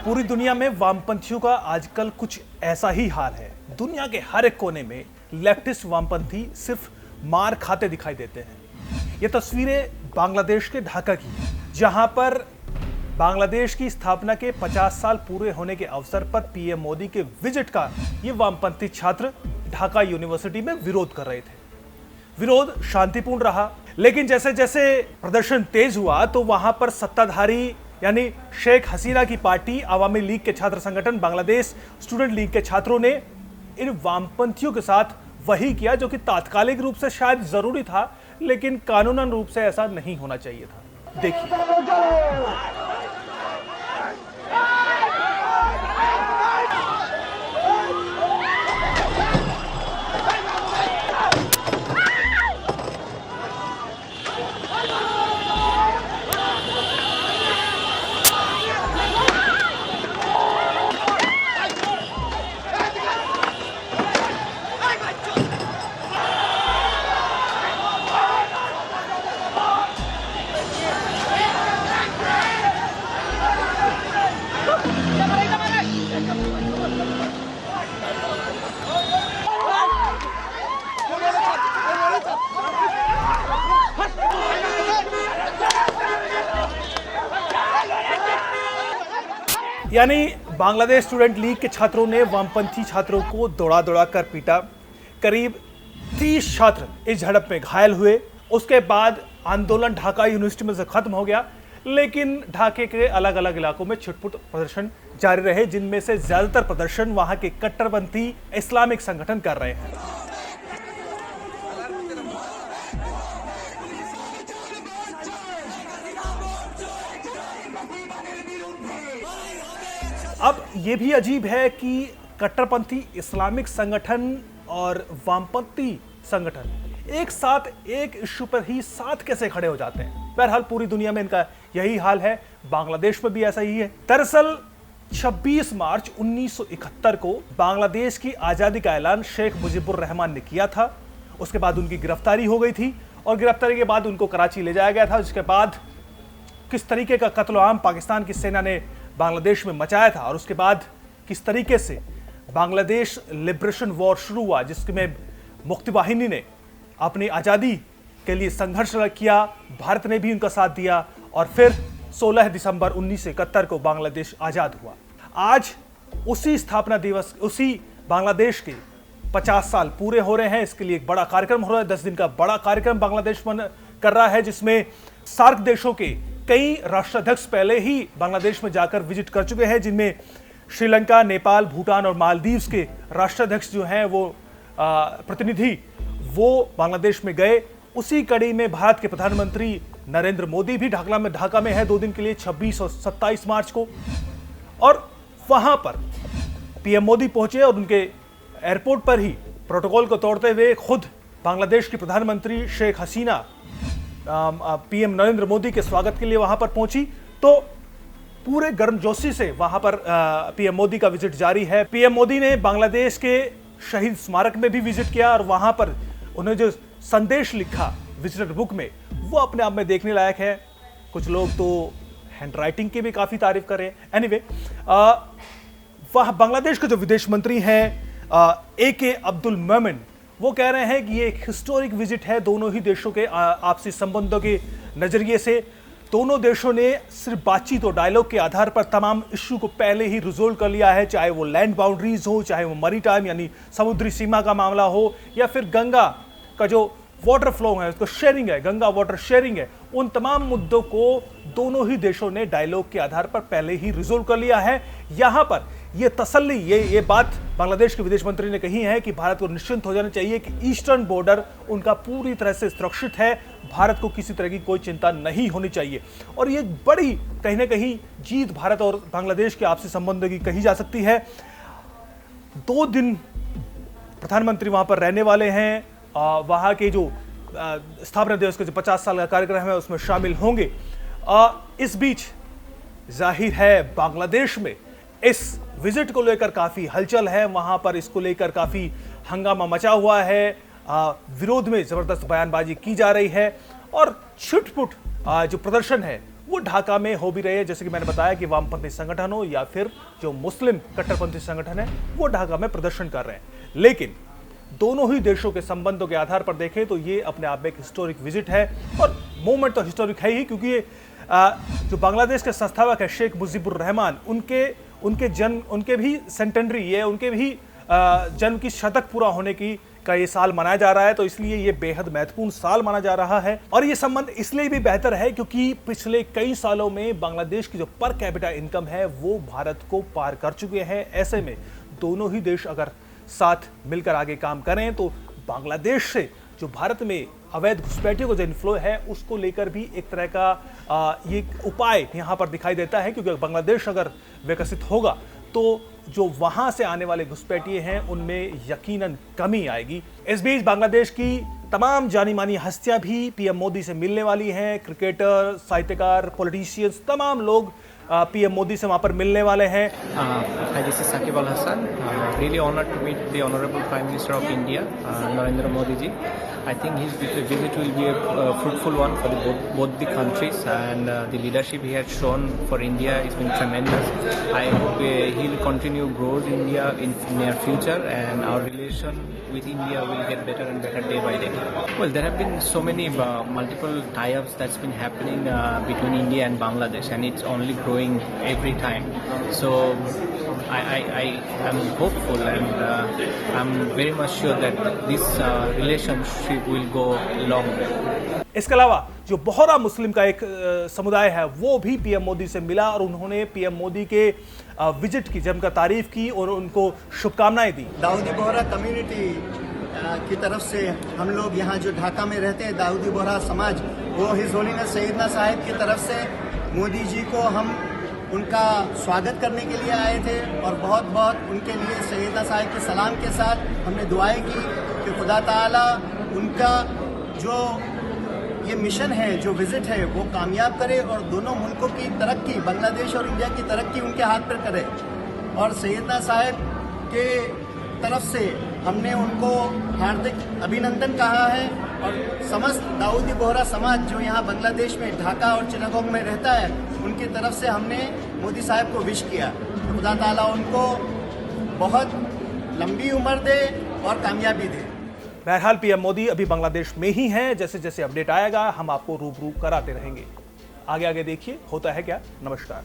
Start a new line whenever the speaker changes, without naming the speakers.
पूरी दुनिया में वामपंथियों का आजकल कुछ ऐसा ही हाल है। दुनिया के हर एक कोने में लेफ्टिस्ट वामपंथी सिर्फ मार खाते दिखाई देते हैं। ये तस्वीरें बांग्लादेश के ढाका की हैं, जहां पर बांग्लादेश की स्थापना के 50 साल पूरे होने के अवसर पर पीएम मोदी के विजिट का ये वामपंथी छात्र ढाका यूनिवर्सिटी में विरोध कर रहे थे। विरोध शांतिपूर्ण रहा, लेकिन जैसे जैसे प्रदर्शन तेज हुआ तो वहां पर सत्ताधारी यानी शेख हसीना की पार्टी अवामी लीग के छात्र संगठन बांग्लादेश स्टूडेंट लीग के छात्रों ने इन वामपंथियों के साथ वही किया जो कि तात्कालिक रूप से शायद जरूरी था, लेकिन कानूनन रूप से ऐसा नहीं होना चाहिए था। देखिए। यानी बांग्लादेश स्टूडेंट लीग के छात्रों ने वामपंथी छात्रों को दौड़ा दौड़ा कर पीटा। करीब 30 छात्र इस झड़प में घायल हुए। उसके बाद आंदोलन ढाका यूनिवर्सिटी में से खत्म हो गया, लेकिन ढाके के अलग अलग इलाकों में छिटपुट प्रदर्शन जारी रहे, जिनमें से ज्यादातर प्रदर्शन वहां के कट्टरपंथी इस्लामिक संगठन कर रहे हैं। अब यह भी अजीब है कि कट्टरपंथी इस्लामिक संगठन और वामपंथी संगठन एक साथ एक इश्यू पर ही साथ कैसे खड़े हो जाते हैं। बहरहाल पूरी दुनिया में इनका यही हाल है, बांग्लादेश में भी ऐसा ही है। दरअसल 26 मार्च 1971 को बांग्लादेश की आजादी का ऐलान शेख मुजीबुर रहमान ने किया था। उसके बाद उनकी गिरफ्तारी हो गई थी और गिरफ्तारी के बाद उनको कराची ले जाया गया था। उसके बाद किस तरीके का कत्ल आम पाकिस्तान की सेना ने बांग्लादेश में मचाया था और उसके बाद किस तरीके से बांग्लादेश लिबरेशन वॉर शुरू हुआ, जिसमें मुक्ति वाहिनी ने अपनी आज़ादी के लिए संघर्ष किया, भारत ने भी उनका साथ दिया और फिर 16 दिसंबर 1971 को बांग्लादेश आज़ाद हुआ। आज उसी स्थापना दिवस, उसी बांग्लादेश के 50 साल पूरे हो रहे हैं। इसके लिए एक बड़ा कार्यक्रम हो रहा है, 10 दिन का बड़ा कार्यक्रम बांग्लादेश कर रहा है, जिसमें सार्क देशों के कई राष्ट्राध्यक्ष पहले ही बांग्लादेश में जाकर विजिट कर चुके हैं, जिनमें श्रीलंका, नेपाल, भूटान और मालदीव्स के राष्ट्राध्यक्ष जो हैं वो प्रतिनिधि वो बांग्लादेश में गए। उसी कड़ी में भारत के प्रधानमंत्री नरेंद्र मोदी भी ढाका में है 2 दिन के लिए, 26 और 27 मार्च को। और वहां पर पीएम मोदी पहुंचे और उनके एयरपोर्ट पर ही प्रोटोकॉल को तोड़ते हुए खुद बांग्लादेश की प्रधानमंत्री शेख हसीना पीएम नरेंद्र मोदी के स्वागत के लिए वहां पर पहुंची। तो पूरे गर्मजोशी से वहां पर पीएम मोदी का विजिट जारी है। पीएम मोदी ने बांग्लादेश के शहीद स्मारक में भी विजिट किया और वहां पर उन्होंने जो संदेश लिखा विजिटर बुक में, वो अपने आप में देखने लायक है। कुछ लोग तो हैंडराइटिंग की भी काफी तारीफ कर रहे हैं। एनीवे, वह बांग्लादेश के जो विदेश मंत्री हैं AK अब्दुल मोमेन, वो कह रहे हैं कि ये एक हिस्टोरिक विजिट है दोनों ही देशों के आपसी संबंधों के नजरिए से। दोनों देशों ने सिर्फ बातचीत और डायलॉग के आधार पर तमाम इश्यू को पहले ही रिजोल्व कर लिया है, चाहे वो लैंड बाउंड्रीज हो, चाहे वो मैरीटाइम यानी समुद्री सीमा का मामला हो, या फिर गंगा का जो वाटर फ्लो है उसको शेयरिंग है, गंगा वाटर शेयरिंग है। उन तमाम मुद्दों को दोनों ही देशों ने डायलॉग के आधार पर पहले ही रिजोल्व कर लिया है। यहां पर ये तसल्ली, ये बात बांग्लादेश के विदेश मंत्री ने कही है कि भारत को निश्चिंत हो जाना चाहिए कि ईस्टर्न बॉर्डर उनका पूरी तरह से सुरक्षित है, भारत को किसी तरह की कोई चिंता नहीं होनी चाहिए। और ये बड़ी कहीं ना कहीं जीत भारत और बांग्लादेश के आपसी संबंधों की कही जा सकती है। 2 दिन प्रधानमंत्री वहां पर रहने वाले हैं, वहां के जो स्थापना दिवस के जो 50 साल का कार्यक्रम है उसमें शामिल होंगे। इस बीच जाहिर है बांग्लादेश में इस विजिट को लेकर काफी हलचल है, वहां पर इसको लेकर काफी हंगामा मचा हुआ है, विरोध में जबरदस्त बयानबाजी की जा रही है और छुटपुट जो प्रदर्शन है वो ढाका में हो भी रहे हैं, जैसे कि मैंने बताया कि वामपंथी संगठन हो या फिर जो मुस्लिम कट्टरपंथी संगठन है वो ढाका में प्रदर्शन कर रहे हैं। लेकिन दोनों ही देशों के संबंधों के आधार पर देखें तो ये अपने आप में एक हिस्टोरिक विजिट है, और मूवमेंट तो हिस्टोरिक है ही, क्योंकि ये जो बांग्लादेश के संस्थापक है शेख मुजीबुर रहमान, उनके भी सेंटेनरी है, उनके भी जन्म की शतक पूरा होने का ये साल मनाया जा रहा है, तो इसलिए ये बेहद महत्वपूर्ण साल माना जा रहा है। और ये संबंध इसलिए भी बेहतर है क्योंकि पिछले कई सालों में बांग्लादेश की जो पर कैपिटा इनकम है वो भारत को पार कर चुके हैं। ऐसे में दोनों ही देश अगर साथ मिलकर आगे काम करें तो बांग्लादेश से जो भारत में अवैध घुसपैठियों का जो इन्फ्लो है उसको लेकर भी एक तरह का ये उपाय यहाँ पर दिखाई देता है, क्योंकि बांग्लादेश अगर विकसित होगा तो जो वहां से आने वाले घुसपैठिए हैं उनमें यकीनन कमी आएगी। इस बीच बांग्लादेश की तमाम जानी मानी हस्तियां भी पीएम मोदी से मिलने वाली हैं। क्रिकेटर, साहित्यकार, पॉलिटिशियंस, तमाम लोग पीएम मोदी से वहां पर मिलने वाले हैं।
This is Saqib Al Hasan. Really honored to meet the Honorable Prime Minister of India, Narendra Modi ji. I think his visit will be a fruitful one for both the countries, and the leadership he has shown for India has been tremendous. I hope he will continue growth India in near future, and our relation with India will get better and better day by day. Well, there have been so many multiple tie-ups that's been happening between India and Bangladesh, and it's only growing every time. So I am hopeful, and I'm very much sure that this relationship will go long way.
इसके अलावा जो बोहरा मुस्लिम का एक समुदाय है वो भी PM Modi से मिला और उन्होंने पीएम मोदी के विजिट की जमकर तारीफ की और उनको शुभकामनाएं दी।
दाऊदी बोहरा कम्युनिटी की तरफ से हम लोग यहाँ जो ढाका में रहते हैं, दाऊदी बोहरा समाज, वो हिज होलीनेस सैयदना साहिब की तरफ से मोदी जी को हम उनका स्वागत करने के लिए आए थे, और बहुत बहुत उनके लिए सैयदना साहिब के सलाम के साथ हमने दुआएं की कि खुदा ताला उनका जो ये मिशन है, जो विजिट है, वो कामयाब करे और दोनों मुल्कों की तरक्की, बांग्लादेश और इंडिया की तरक्की उनके हाथ पर करे। और सैयदना साहिब के तरफ से हमने उनको हार्दिक अभिनंदन कहा है, और समस्त दाऊदी बोहरा समाज जो यहाँ बांग्लादेश में ढाका और चिटागोंग में रहता है उनकी तरफ से हमने मोदी साहब को विश किया। खुदा ताला उनको बहुत लंबी उम्र दे और कामयाबी दे।
बहरहाल पीएम मोदी अभी बांग्लादेश में ही हैं। जैसे जैसे अपडेट आएगा हम आपको रूबरू कराते रहेंगे। आगे आगे देखिए होता है क्या। नमस्कार।